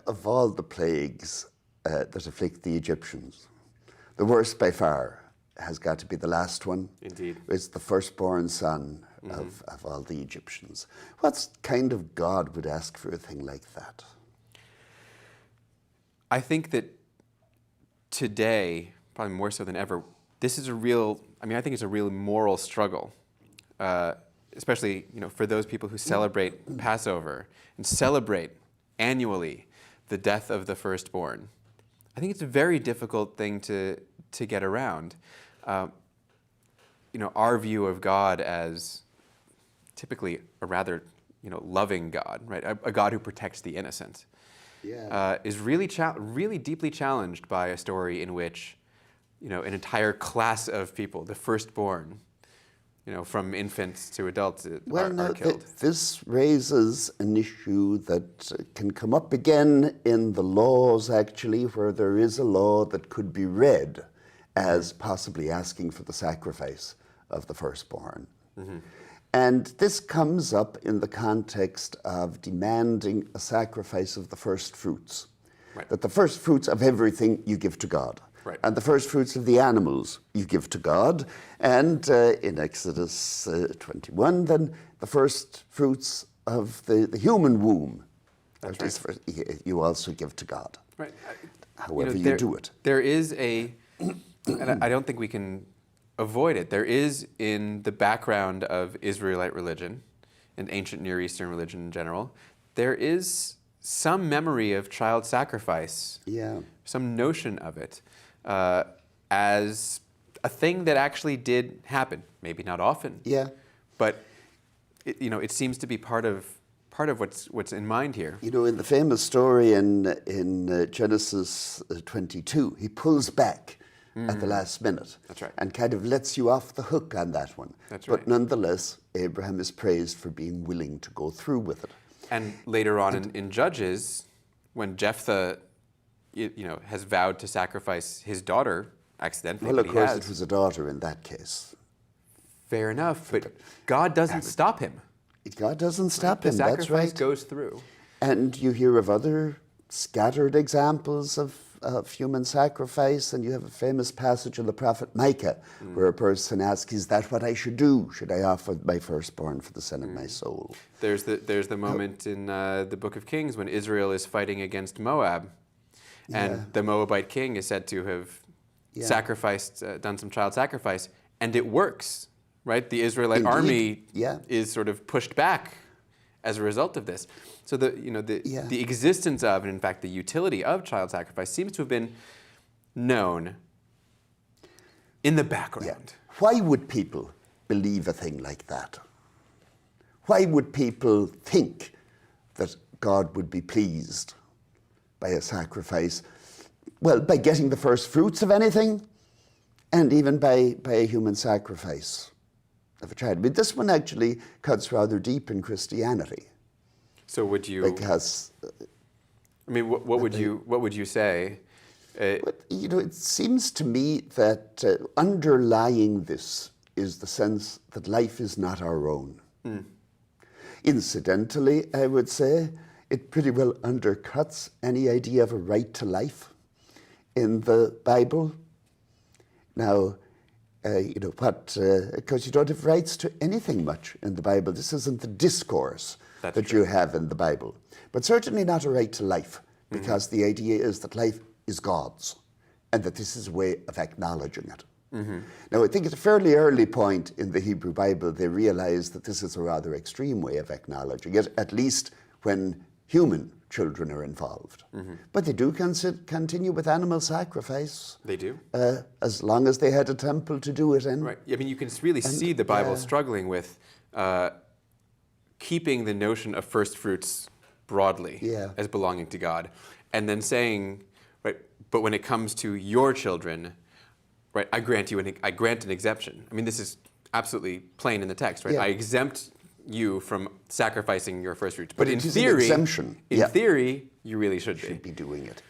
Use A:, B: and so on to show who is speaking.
A: Of all the plagues that afflict the Egyptians, the worst by far has got to be the last one.
B: Indeed.
A: It's the firstborn son of all the Egyptians. What kind of God would ask for a thing like that?
B: I think that today, probably more so than ever, this is a real, I think it's a real moral struggle, especially for those people who celebrate Passover and celebrate annually the death of the firstborn. I think it's a very difficult thing to get around. Our view of God as typically a rather loving God, right? A God who protects the innocent.
A: Yeah.
B: Is really deeply challenged by a story in which, an entire class of people, the firstborn, from infants to adults, are killed.
A: This raises an issue that can come up again in the laws, actually, where there is a law that could be read as possibly asking for the sacrifice of the firstborn. Mm-hmm. And this comes up in the context of demanding a sacrifice of the first fruits.
B: Right.
A: That the first fruits of everything you give to God.
B: Right.
A: And the first fruits of the animals you give to God. And in Exodus 21, then the first fruits of the human womb. That's right. You also give to God.
B: Right.
A: However you do it.
B: There is and I don't think we can avoid it. There is in the background of Israelite religion and ancient Near Eastern religion in general, there is some memory of child sacrifice, some notion of it as a thing that actually did happen. Maybe not often, but it seems to be part of what's in mind here.
A: In the famous story in Genesis 22, he pulls back at the last minute.
B: That's right.
A: And kind of lets you off the hook on that one.
B: That's right.
A: But nonetheless, Abraham is praised for being willing to go through with it.
B: And later on in Judges, when Jephthah, has vowed to sacrifice his daughter accidentally.
A: Well, of course, it was a daughter in that case.
B: Fair enough, but God doesn't stop him.
A: God doesn't stop him, that's right.
B: The sacrifice goes through.
A: And you hear of other scattered examples of human sacrifice, and you have a famous passage in the prophet Micah where a person asks, is that what I should do? Should I offer my firstborn for the sin of my soul?
B: There's the moment in the book of Kings when Israel is fighting against Moab, and the Moabite king is said to have sacrificed, done some child sacrifice, and it works, right? The Israelite army is sort of pushed back as a result of this. So the existence of, and in fact the utility of child sacrifice seems to have been known in the background.
A: Yeah. Why would people believe a thing like that? Why would people think that God would be pleased by a sacrifice? Well, by getting the first fruits of anything, and even by a human sacrifice of a child. But this one actually cuts rather deep in Christianity.
B: So would you?
A: Because
B: what would you say?
A: It seems to me that underlying this is the sense that life is not our own. Incidentally, I would say it pretty well undercuts any idea of a right to life in the Bible. Now, because you don't have rights to anything much in the Bible. This isn't the discourse that you have in the Bible. But certainly not a right to life, because the idea is that life is God's, and that this is a way of acknowledging it. Now, I think at a fairly early point in the Hebrew Bible, they realized that this is a rather extreme way of acknowledging it, at least when human children are involved. But they do continue with animal sacrifice.
B: They do?
A: As long as they had a temple to do it in.
B: Right. You can really see the Bible struggling with keeping the notion of first fruits broadly as belonging to God, and then saying, right, but when it comes to your children, right, I grant an exemption. This is absolutely plain in the text, right? I exempt you from sacrificing your first fruits. But in theory,
A: exemption.
B: In theory, you really should be.
A: Should be doing it,